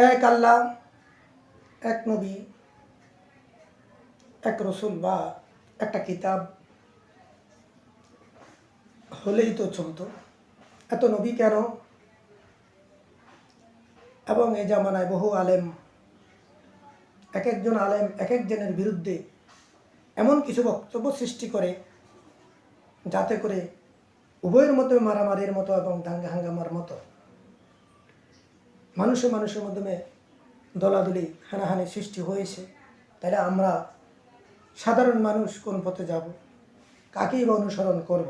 এক আল্লাহ, এক নবী, এক রসুল বা একটা কিতাব হলেই তো চলতো। এত নবী কেন? এবং এই জামানায় বহু আলেম, এক একজন আলেম এক একজনের বিরুদ্ধে এমন কিছু বক্তব্য সৃষ্টি করে যাতে করে উভয়ের মধ্যে মারামারির মতো এবং দাঙ্গা হাঙ্গামার মতো, মানুষের মাধ্যমে দলাদলি হানাহানি সৃষ্টি হয়েছে। তাহলে আমরা সাধারণ মানুষ কোন পথে যাব, কাকেই বা অনুসরণ করব?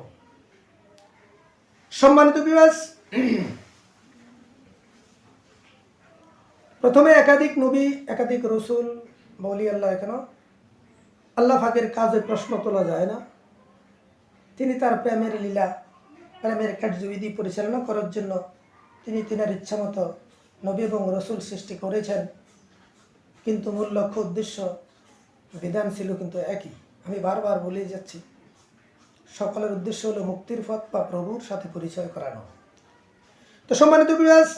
সম্মানিত ভিউয়ার্স, প্রথমে একাধিক নবী, একাধিক রসুল বলি আল্লাহ কেন আল্লাহ পাকের কাজে প্রশ্ন তোলা যায় না। তিনি তার প্রেমের লীলা, প্রেমের কার্যবিধি পরিচালনা করার জন্য তিনি তিনার ইচ্ছা মতো নবী এবং রসুল সৃষ্টি করেছেন, কিন্তু মূল লক্ষ্য, উদ্দেশ্য, বিধান ছিল কিন্তু একই। আমি বারবার বলে যাচ্ছি, সকলের উদ্দেশ্য হলো মুক্তির পথ বা প্রভুর সাথে পরিচয় করানো। তো সম্মানিত ভিউয়ার্স,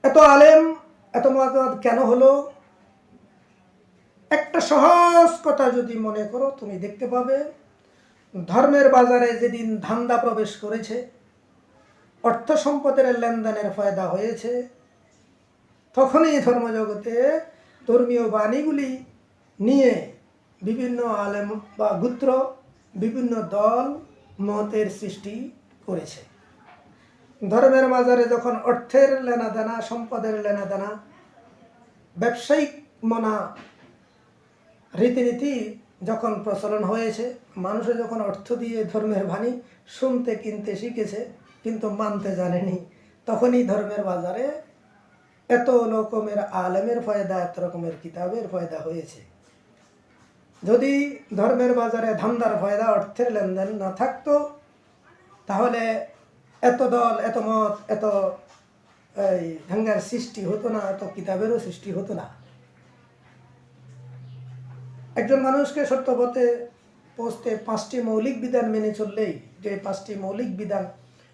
এত আলেম, এত মতবাদ কেন হলো? একটা সহজ কথা যদি মনে করো, তুমি দেখতে পাবে ধর্মের বাজারে যেদিন ধান্দা প্রবেশ করেছে, অর্থ সম্পদের লেনদেনের ফায়দা হয়েছে, তখনই ধর্মজগতে ধর্মীয় বাণীগুলি নিয়ে বিভিন্ন আলেম বা গোত্র, বিভিন্ন দল মতের সৃষ্টি করেছে। ধর্মের বাজারে যখন অর্থের লেনাদেনা, সম্পদের লেনাদেনা, ব্যবসায়িক মনা রীতিনীতি যখন প্রচলন হয়েছে, মানুষে যখন অর্থ দিয়ে ধর্মের বাণী শুনতে কিনতে শিখেছে কিন্তু মানতে জানেনি, তখনই ধর্মের বাজারে এত রকমের আলেমের ফায়দা, এত রকমের কিতাবের ফায়দা হয়েছে। যদি ধর্মের বাজারে ধান্দার ফায়দা, অর্থের লেনদেন না থাকতো, তাহলে এত দল, এত মত, এত ধাঙ্গার সৃষ্টি হতো না, এত কিতাবেরও সৃষ্টি হতো না। একজন মানুষকে সত্য পথে পৌঁছতে 5টি মৌলিক বিধান মেনে চললেই, যে 5টি মৌলিক বিধান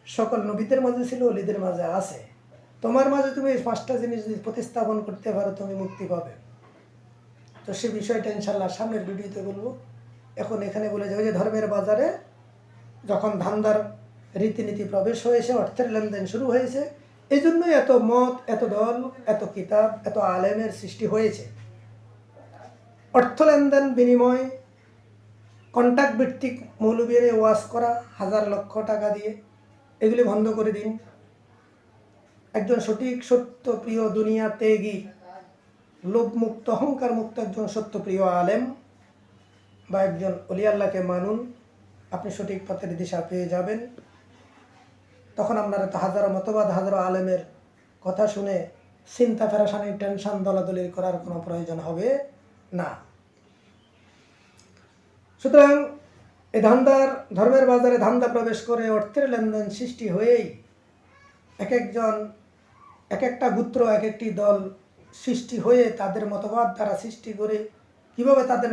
সকল নবীদের মাঝে ছিল, অলিদের মাঝে আছে, তোমার মাঝে তুমি এই 5টা জিনিস যদি প্রতিস্থাপন করতে পারো, তুমি মুক্তি পাবে। তো সে বিষয়টা ইনশাল্লাহ সামনের ভিডিওতে বলবো। এখন এখানে বলে যাবে যে ধর্মের বাজারে যখন ধান্দার রীতিনীতি প্রবেশ হয়েছে, অর্থের লেনদেন শুরু হয়েছে, এই জন্যই এত মত, এত দল, এত কিতাব, এত আলেমের সৃষ্টি হয়েছে। অর্থ লেনদেন, বিনিময়, কন্ট্যাক্ট ভিত্তিক মৌলবীরে ওয়াজ করা হাজার লক্ষ টাকা দিয়ে, এগুলি বন্ধ করে দিন। একজন সঠিক সত্যপ্রিয়, দুনিয়া ত্যাগী, লোভমুক্ত, অহংকার মুক্ত একজন সত্যপ্রিয় আলেম বা একজন অলি আল্লাহকে মানুন, আপনি সঠিক পথের দিশা পেয়ে যাবেন। তখন আপনারা তো হাজারো মতবাদ, হাজারো আলেমের কথা শুনে চিন্তা ফেরাসানি, টেনশন, দলাদলি করার কোনো প্রয়োজন হবে না। সুতরাং এই ধান্দার, ধর্মের বাজারে ধান্দা প্রবেশ করে অর্থের লেনদেন সৃষ্টি হয়েই এক একজন, এক একটা গোত্র, এক একটি দল সৃষ্টি হয়ে তাদের মতবাদ দ্বারা সৃষ্টি করে কিভাবে তাদের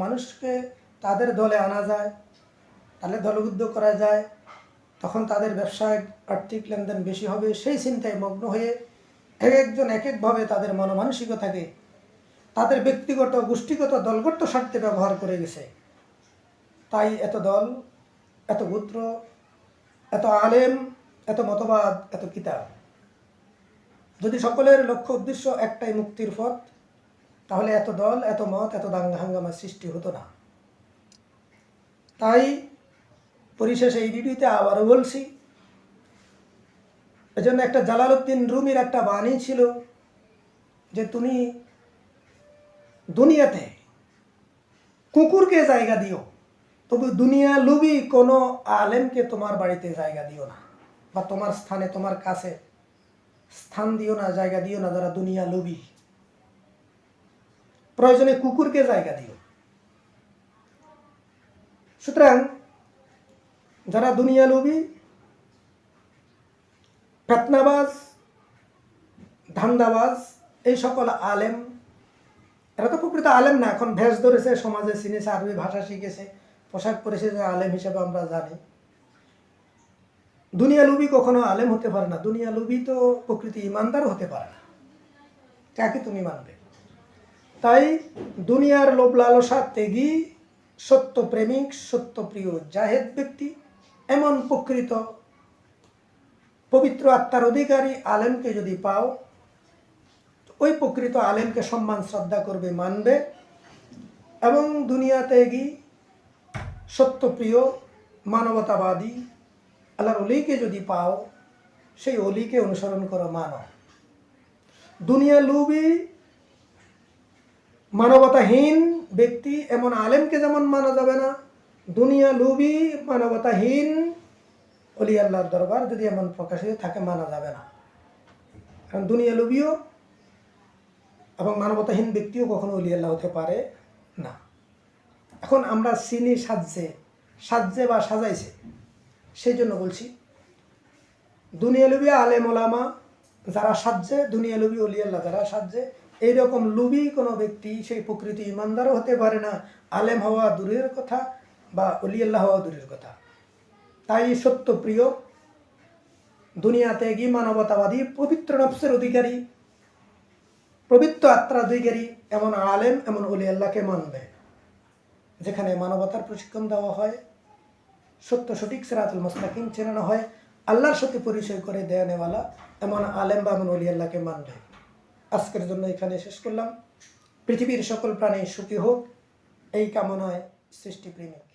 মানুষকে তাদের দলে আনা যায়, তাহলে দলবদ্ধ করা যায়, তখন তাদের ব্যবসায়িক আর্থিক লেনদেন বেশি হবে, সেই চিন্তায় মগ্ন হয়ে এক একজন এক একভাবে তাদের মনমানসিকতাকে তাদের ব্যক্তিগত, গোষ্ঠীগত, দলগত স্বার্থে ব্যবহার করে গেছে। তাই এত দল, এত গোত্র, এত আলেম, এত মতবাদ, এত কিতাব। যদি সকলের লক্ষ্য উদ্দেশ্য একটাই, মুক্তির পথ, তাহলে এত দল, এত মত, এত দাঙ্গা হাঙ্গামার সৃষ্টি হতো না। তাই পরিশেষে এই ভিডিওতে আবারও বলছি, এজন্য একটা জালালউদ্দিন রুমির একটা বাণী ছিল যে তুমি দুনিয়াতে কুকুরকে জায়গা দিও, তবে দুনিয়া লুবি কোনো আলেমকে তোমার বাড়িতে জায়গা দিও না, বা তোমার স্থানে, তোমার কাছে স্থান দিও না, জায়গা দিও না যারা দুনিয়া লুবি। প্রয়োজনে কুকুরকে জায়গা দিও। সুতরাং যারা দুনিয়া লুবি, ফেতনাবাজ, ধান্দাবাজ, এই সকল আলেম, এরা তো প্রকৃত আলেম না, এখন ভেষ ধরেছে, সমাজে চিনেছে, আরবি ভাষা শিখেছে, পোশাক পরেছে, যে আলেম হিসেবে আমরা জানি। দুনিয়া লুবি কখনো আলেম হতে পারে না, দুনিয়া লুবি তো প্রকৃতি ইমানদার হতে পারে না, কাকে তুমি মানবে? তাই দুনিয়ার লোভ লালসা ত্যাগী সত্য প্রেমিক সত্যপ্রিয় জাহেদ ব্যক্তি এমন প্রকৃত পবিত্র আত্মার অধিকারী আলেমকে যদি পাও, ওই প্রকৃত আলেমকে সম্মান শ্রদ্ধা করবে, মানবে। এবং দুনিয়া ত্যাগী সত্যপ্রিয় মানবতাবাদী আল্লাহর অলিকে যদি পাও, সেই অলিকে অনুসরণ করো, মানো। দুনিয়া লুবি মানবতাহীন ব্যক্তি এমন আলেমকে যেমন মানা যাবে না, দুনিয়া লুবি মানবতাহীন অলি আল্লাহর দরবার যদি এমন প্রকাশিত থাকে মানা যাবে না। কারণ দুনিয়া লুবিও এবং মানবতাহীন ব্যক্তিও কখনো অলি আল্লাহ হতে পারে না। এখন আমরা চিনি সাজছে বা সাজাইছে, সেই জন্য বলছি দুনিয়া লুবি আলেম ওলামা যারা সাজছে, দুনিয়া লুবি অলি আল্লাহ যারা সাজছে, এইরকম লুবি কোনো ব্যক্তি সেই প্রকৃতি ইমানদারও হতে পারে না, আলেম হওয়া দূরের কথা বা অলি আল্লাহ হওয়া দূরের কথা। তাই সত্যপ্রিয় দুনিয়া ত্যাগী মানবতাবাদী পবিত্র নফসের অধিকারী পবিত্র আত্মার অধিকারী এমন আলেম এমন অলি আল্লাহকে মানবে, যেখানে মানবতার প্রশিক্ষণ দেওয়া হয়, সত্য সঠিক সিরাতুল মুস্তাকিম চেনানো হয়, আল্লাহর সাথে পরিচয় করে দেয়ানেওয়ালা এমন আলেম বা এমন অলি আল্লাহকে মানবে। আজকের জন্য এখানে শেষ করলাম। পৃথিবীর সকল প্রাণী সুখী হোক এই কামনায় সৃষ্টিপ্রেমিক।